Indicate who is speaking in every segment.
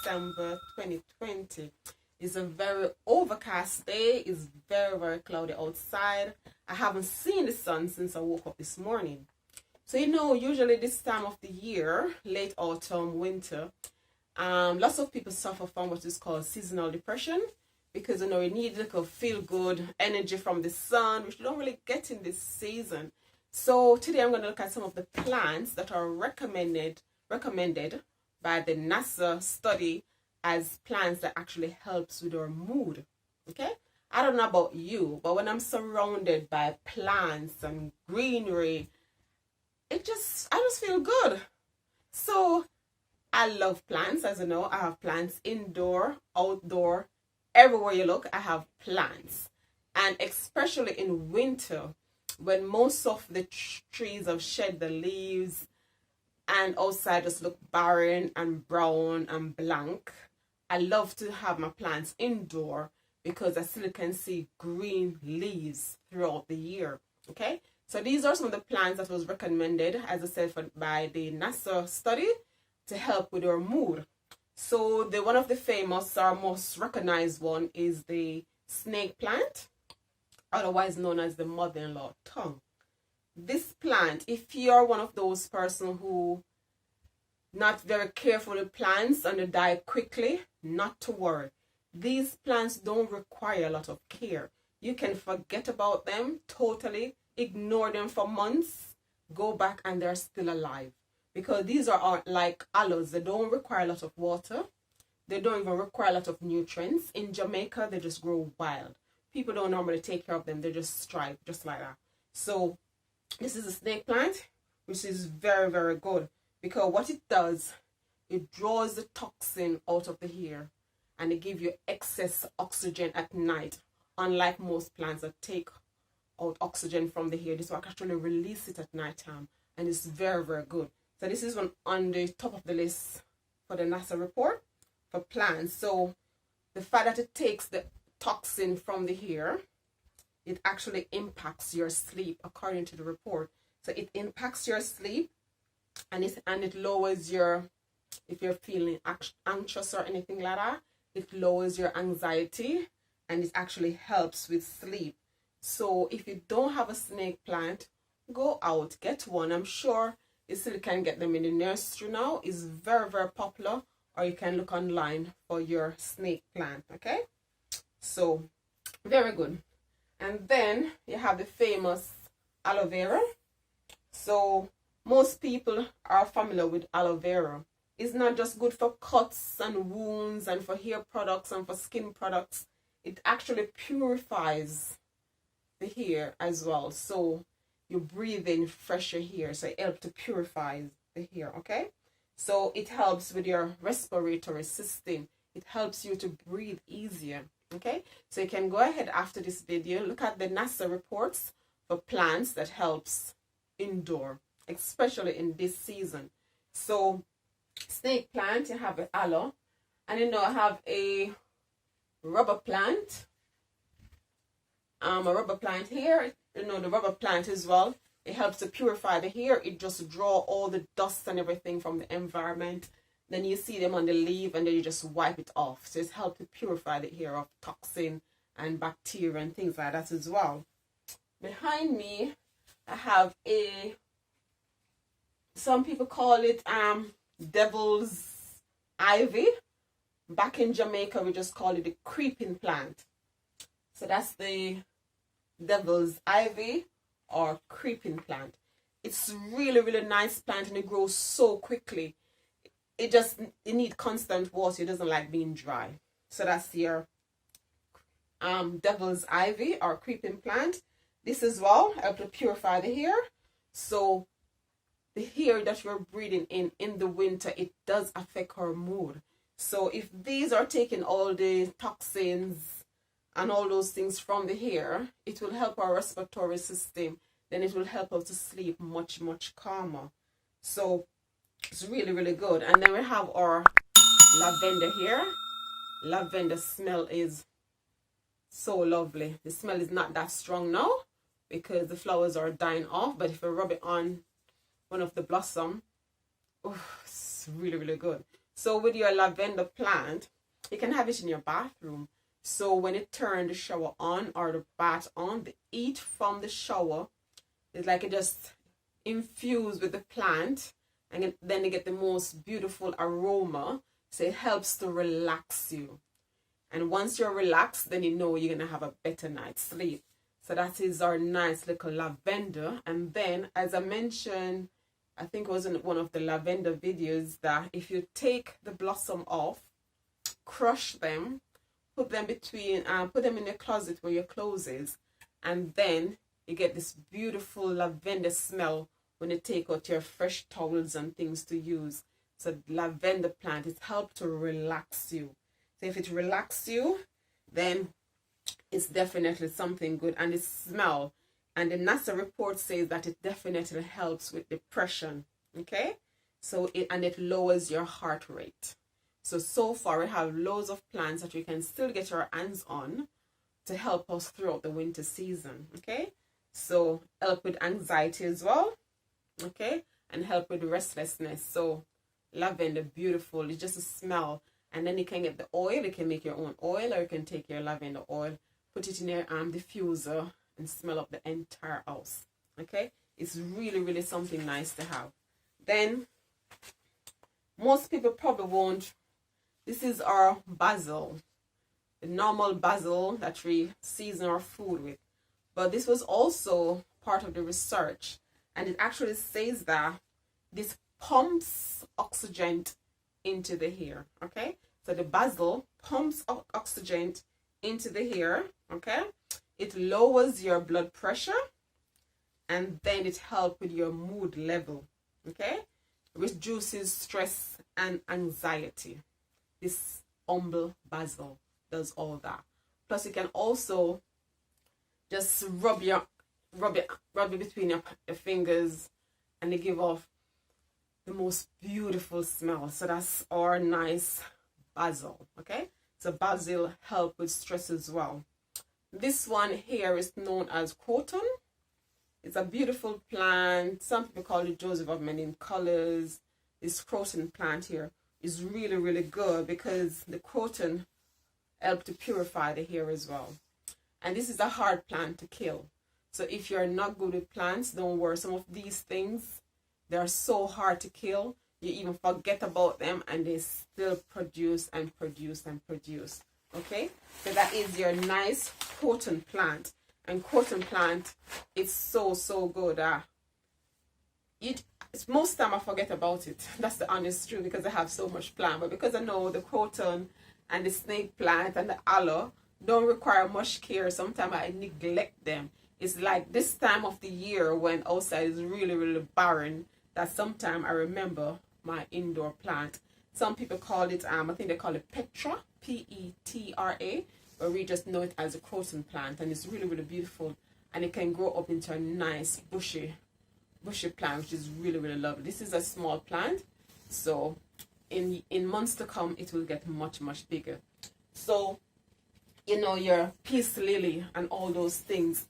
Speaker 1: December 2020. It's a very overcast day. It's very, very cloudy outside. I haven't seen the sun since I woke up this morning. So, usually this time of the year, late autumn, winter, lots of people suffer from what is called seasonal depression because, you need like a feel-good energy from the sun, which you don't really get in this season. So today I'm going to look at some of the plants that are recommended by the NASA study as plants that actually helps with our mood. Okay, I don't know about you, but when I'm surrounded by plants and greenery, I just feel good. So I love plants. As you know, I have plants indoor, outdoor, everywhere you look I have plants. And especially in winter, when most of the trees have shed the leaves and outside just look barren and brown and blank, I love to have my plants indoor because I still can see green leaves throughout the year. Okay, so these are some of the plants that was recommended, as I said, by the NASA study to help with your mood. So one of the famous or most recognized one is the snake plant, otherwise known as the mother-in-law tongue. This plant, if you're one of those person who not very careful with plants and they die quickly, not to worry. These plants don't require a lot of care. You can forget about them totally, ignore them for months, go back and they're still alive. Because these are like aloes. They don't require a lot of water. They don't even require a lot of nutrients. In Jamaica, they just grow wild. People don't normally take care of them. They just stripe just like that. So this is a snake plant, which is very, very good. Because what it does, it draws the toxin out of the hair and it gives you excess oxygen at night. Unlike most plants that take out oxygen from the hair, this will actually release it at night time, and it's very, very good. So this is one on the top of the list for the NASA report for plants. So the fact that it takes the toxin from the hair, it actually impacts your sleep according to the report. So it impacts your sleep. And it lowers your, if you're feeling anxious or anything like that, it lowers your anxiety and it actually helps with sleep. So if you don't have a snake plant, go out, get one. I'm sure you still can get them in the nursery now. It's very, very popular. Or you can look online for your snake plant. Okay, so very good. And then you have the famous aloe vera. So most people are familiar with aloe vera. It's not just good for cuts and wounds and for hair products and for skin products. It actually purifies the hair as well. So you breathe in fresher hair. So it helps to purify the hair, okay? So it helps with your respiratory system. It helps you to breathe easier, okay? So you can go ahead after this video, look at the NASA reports for plants that helps indoor, especially in this season. So snake plant, you have an aloe, and I have a rubber plant. A rubber plant here, the rubber plant as well. It helps to purify the hair. It just draw all the dust and everything from the environment. Then you see them on the leaf and then you just wipe it off. So it's helped to purify the hair of toxin and bacteria and things like that as well. Behind me, I have some people call it devil's ivy. Back in Jamaica, we just call it the creeping plant. So that's the devil's ivy or creeping plant. It's really, really nice plant and it grows so quickly. It needs constant water. It doesn't like being dry. So that's your devil's ivy or creeping plant. This as well helps to purify the hair. So the hair that you're breathing in the winter, it does affect our mood. So if these are taking all the toxins and all those things from the hair, it will help our respiratory system. Then it will help us to sleep much, much calmer. So it's really, really good. And then we have our lavender here. Lavender smell is so lovely. The smell is not that strong now because the flowers are dying off. But if you rub it on one of the blossom, oh, it's really, really good. So with your lavender plant, you can have it in your bathroom. So when you turn the shower on or the bath on, the heat from the shower is like it just infused with the plant, and then you get the most beautiful aroma. So it helps to relax you. And once you're relaxed, then you know you're going to have a better night's sleep. So that is our nice little lavender. And then, as I mentioned, I think it was in one of the lavender videos, that if you take the blossom off, crush them, put them in your closet where your clothes is, and then you get this beautiful lavender smell when you take out your fresh towels and things to use. So lavender plant, it helps to relax you. So if it relaxes you, then it's definitely something good. And the smell, and the NASA report says that it definitely helps with depression. Okay, so it lowers your heart rate. So far we have loads of plants that we can still get our hands on to help us throughout the winter season. Okay, so help with anxiety as well. Okay, and help with restlessness. So lavender, beautiful. It's just a smell. And then you can get the oil. You can make your own oil, or you can take your lavender oil, put it in your diffuser, and smell up the entire house. Okay, it's really, really something nice to have. Then most people probably won't. This is our basil, the normal basil that we season our food with. But this was also part of the research, and it actually says that this pumps oxygen into the hair. Okay, so the basil pumps oxygen into the hair. Okay, it lowers your blood pressure, and then it helps with your mood level. Okay, reduces stress and anxiety. This humble basil does all that. Plus, you can also just rub it between your fingers, and they give off the most beautiful smell. So that's our nice basil. Okay, so basil help with stress as well. This one here is known as croton. It's a beautiful plant. Some people call it Joseph of many colors. This croton plant here is really, really good because the croton help to purify the hair as well. And this is a hard plant to kill. So if you're not good with plants, don't worry. Some of these things, they're so hard to kill. You even forget about them, and they still produce and produce and produce. Okay, so that is your nice croton plant. And croton plant, it's so good. Most time I forget about it. That's the honest truth, because I have so much plant. But because I know the croton and the snake plant and the aloe don't require much care, sometimes I neglect them. It's like this time of the year when outside is really, really barren, that sometimes I remember my indoor plant. Some people call it, I think they call it Petra, Petra, but we just know it as a croton plant, and it's really, really beautiful, and it can grow up into a nice bushy plant, which is really, really lovely. This is a small plant, so in months to come it will get much bigger. So your peace lily and all those things,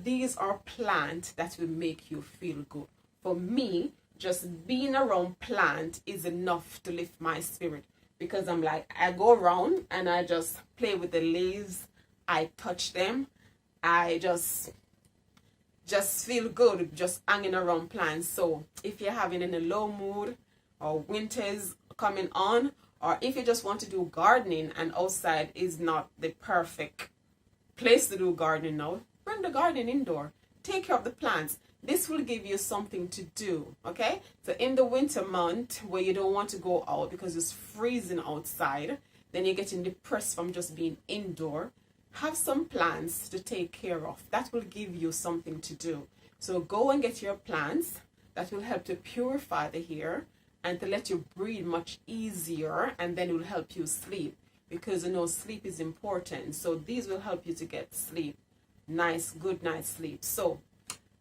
Speaker 1: these are plants that will make you feel good. For me, just being around plant is enough to lift my spirit, because I'm like, I go around and I just play with the leaves, I touch them, I just feel good just hanging around plants. So if you're having any low mood, or winter's coming on, or if you just want to do gardening and outside is not the perfect place to do gardening now, bring the garden indoor. Take care of the plants. This will give you something to do. Okay, so in the winter month where you don't want to go out because it's freezing outside, then you're getting depressed from just being indoor, have some plants to take care of. That will give you something to do. So go and get your plants. That will help to purify the hair and to let you breathe much easier, and then it will help you sleep, because sleep is important. So these will help you to get sleep, nice good night's sleep. So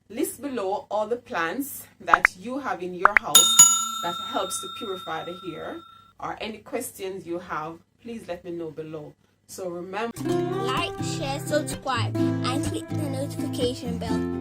Speaker 1: list below all the plants that you have in your house that helps to purify the hair, or any questions you have, please let me know below. So remember,
Speaker 2: like, share, subscribe, and click the notification bell.